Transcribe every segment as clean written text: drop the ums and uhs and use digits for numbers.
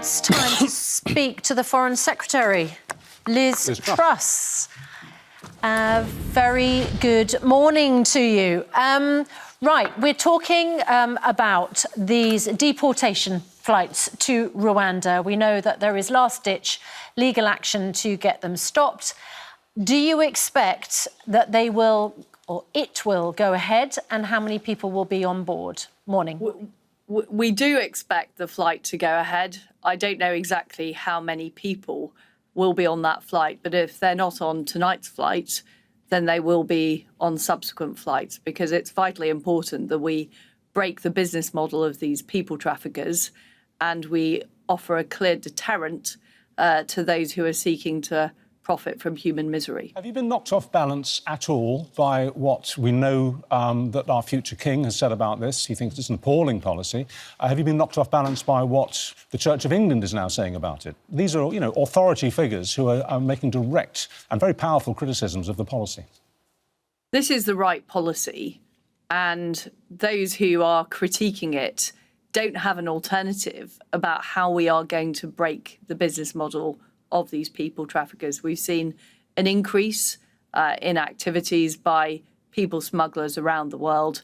It's time to speak to the Foreign Secretary, Liz Truss. Very good morning to you. Right, we're talking about these deportation flights to Rwanda. We know that there is last-ditch legal action to get them stopped. Do you expect that they will, or it will, go ahead, and how many people will be on board? Morning. We do expect the flight to go ahead. I don't know exactly how many people will be on that flight, but if they're not on tonight's flight, then they will be on subsequent flights, because it's vitally important that we break the business model of these people traffickers and we offer a clear deterrent to those who are seeking to profit from human misery. Have you been knocked off balance at all by what we know that our future king has said about this? He thinks it's an appalling policy. Have you been knocked off balance by what the Church of England is now saying about it? These are, authority figures who are making direct and very powerful criticisms of the policy. This is the right policy, and those who are critiquing it don't have an alternative about how we are going to break the business model of these people traffickers. We've seen an increase in activities by people smugglers around the world.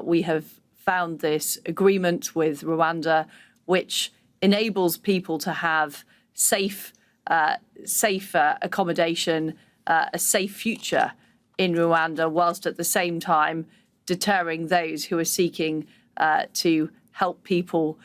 We have found this agreement with Rwanda, which enables people to have safe accommodation, a safe future in Rwanda, whilst at the same time deterring those who are seeking to help people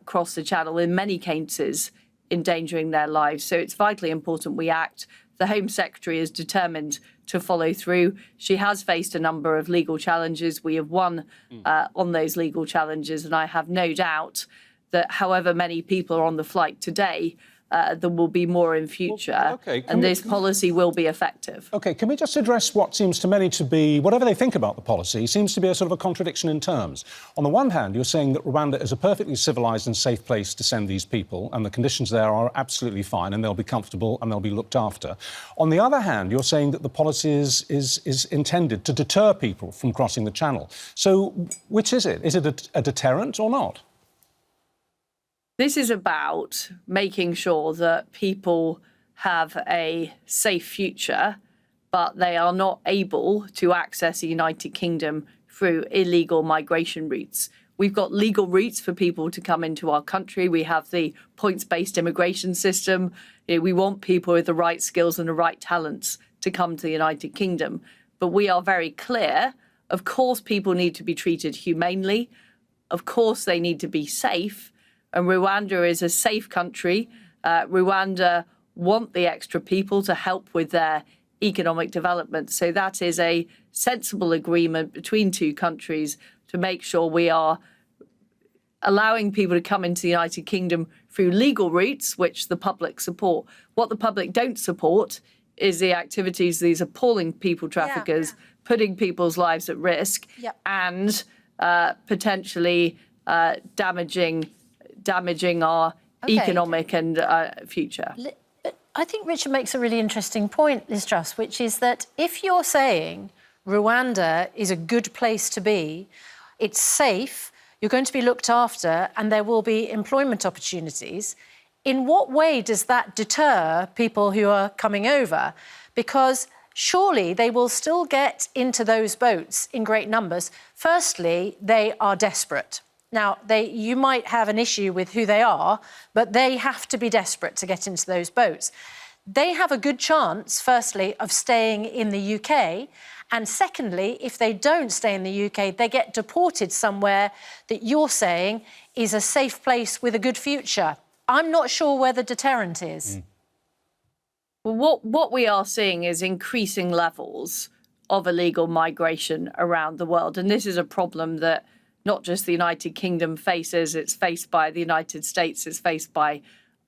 cross the channel, in many cases endangering their lives. So it's vitally important we act. The Home Secretary is determined to follow through. She has faced a number of legal challenges. We have won on those legal challenges, and I have no doubt that however many people are on the flight today, there will be more in future, and this policy will be effective. OK, can we just address what seems to many to be, whatever they think about the policy, seems to be a sort of a contradiction in terms. On the one hand, you're saying that Rwanda is a perfectly civilised and safe place to send these people, and the conditions there are absolutely fine, and they'll be comfortable and they'll be looked after. On the other hand, you're saying that the policy is intended to deter people from crossing the channel. So which is it? Is it a deterrent or not? This is about making sure that people have a safe future, but they are not able to access the United Kingdom through illegal migration routes. We've got legal routes for people to come into our country. We have the points-based immigration system. We want people with the right skills and the right talents to come to the United Kingdom. But we are very clear, of course, people need to be treated humanely. Of course, they need to be safe. And Rwanda is a safe country. Rwanda want the extra people to help with their economic development. So that is a sensible agreement between two countries to make sure we are allowing people to come into the United Kingdom through legal routes, which the public support. What the public don't support is the activities, these appalling people traffickers, putting people's lives at risk and potentially damaging our economic and future. I think Richard makes a really interesting point, Liz Truss, which is that if you're saying Rwanda is a good place to be, it's safe, you're going to be looked after, and there will be employment opportunities, in what way does that deter people who are coming over? Because surely they will still get into those boats in great numbers. Firstly, they are desperate. Now, you might have an issue with who they are, but they have to be desperate to get into those boats. They have a good chance, firstly, of staying in the UK. And secondly, if they don't stay in the UK, they get deported somewhere that you're saying is a safe place with a good future. I'm not sure where the deterrent is. Well, what we are seeing is increasing levels of illegal migration around the world. And this is a problem that not just the United Kingdom faces, it's faced by the United States, it's faced by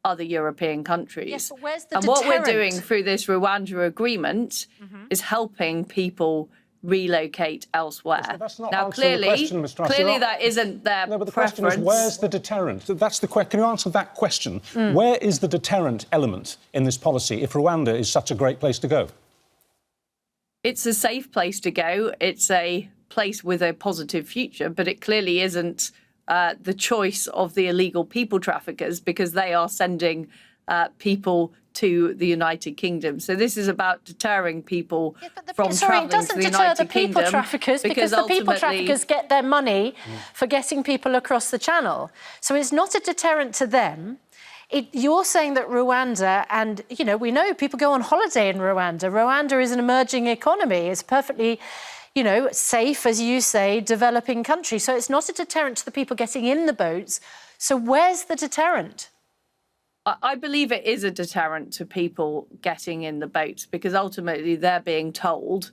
other European countries. Yes, but where's the deterrent? What we're doing through this Rwanda agreement is helping people relocate elsewhere. Yes, that's not now, answering the question, Ms. Truss. clearly that isn't their No, but the preference. question is, where's the deterrent? That's the question. Can you answer that question? Where is the deterrent element in this policy if Rwanda is such a great place to go? It's a safe place to go. It's a place with a positive future, but it clearly isn't the choice of the illegal people traffickers because they are sending people to the United Kingdom. So this is about deterring people from travelling to the United Kingdom. It doesn't deter the people traffickers because the people traffickers get their money for getting people across the channel. So it's not a deterrent to them. You're saying that Rwanda, and, you know, we know people go on holiday in Rwanda. Rwanda is an emerging economy. It's perfectly, you know, safe, as you say, developing country. So it's not a deterrent to the people getting in the boats. So where's the deterrent? I believe it is a deterrent to people getting in the boats because ultimately they're being told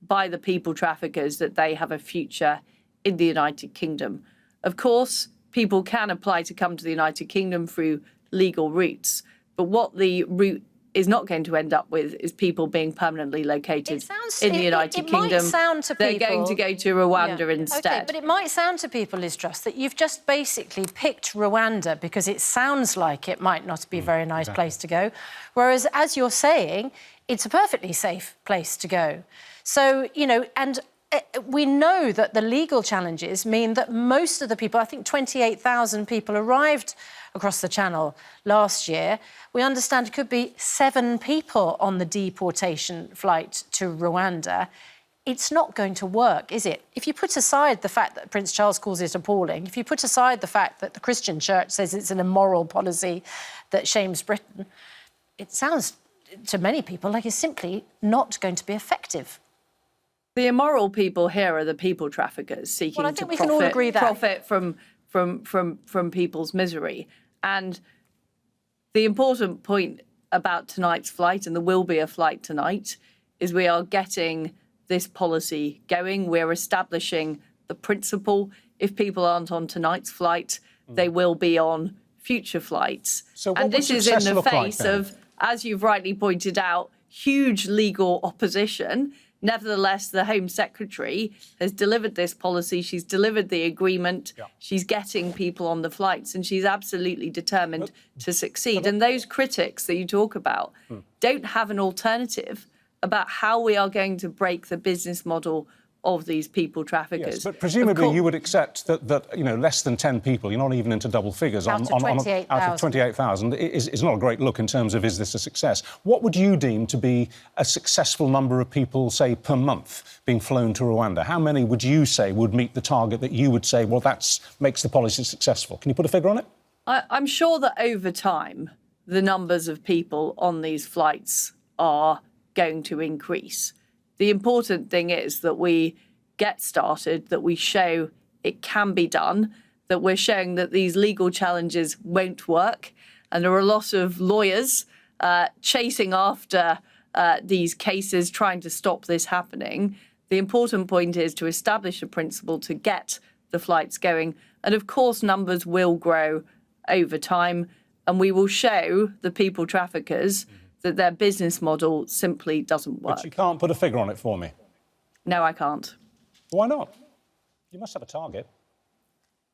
by the people traffickers that they have a future in the United Kingdom. Of course, people can apply to come to the United Kingdom through legal routes, but what the route is not going to end up with is people being permanently located in the United Kingdom. Might sound to They're people, going to go to Rwanda instead. OK, but it might sound to people, Liz Truss, that you've just basically picked Rwanda because it sounds like it might not be a very nice place to go, whereas, as you're saying, it's a perfectly safe place to go. So, you know, and we know that the legal challenges mean that most of the people, I think 28,000 people arrived across the Channel last year. We understand it could be 7 people on the deportation flight to Rwanda. It's not going to work, is it? If you put aside the fact that Prince Charles calls it appalling, if you put aside the fact that the Christian Church says it's an immoral policy that shames Britain, it sounds to many people like it's simply not going to be effective. The immoral people here are the people traffickers seeking to profit from people's misery. And the important point about tonight's flight, and there will be a flight tonight, is we are getting this policy going. We're establishing the principle. If people aren't on tonight's flight, they will be on future flights. So and this is in the face of, as you've rightly pointed out, huge legal opposition. Nevertheless, the Home Secretary has delivered this policy. She's delivered the agreement. She's getting people on the flights, and she's absolutely determined to succeed. And those critics that you talk about don't have an alternative about how we are going to break the business model of these people traffickers. Yes, but presumably you would accept that you know, less than 10 people, you're not even into double figures, out of 28,000 is not a great look in terms of is this a success. What would you deem to be a successful number of people, say, per month being flown to Rwanda? How many would you say would meet the target that you would say, well, that makes the policy successful? Can you put a figure on it? I'm sure that over time, the numbers of people on these flights are going to increase. The important thing is that we get started, that we show it can be done, that we're showing that these legal challenges won't work. And there are a lot of lawyers chasing after these cases, trying to stop this happening. The important point is to establish a principle to get the flights going. And of course, numbers will grow over time. And we will show the people traffickers that their business model simply doesn't work. But you can't put a figure on it for me? No, I can't. Why not? You must have a target.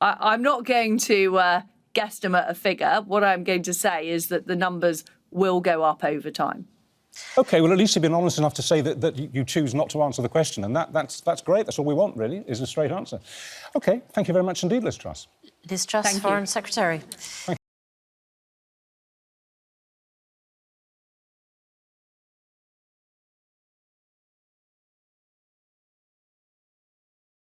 I'm not going to guesstimate a figure. What I'm going to say is that the numbers will go up over time. OK, well, at least you've been honest enough to say that you choose not to answer the question, and that's great. That's all we want, really, is a straight answer. OK, thank you very much indeed, Liz Truss. Liz Truss, Foreign Secretary.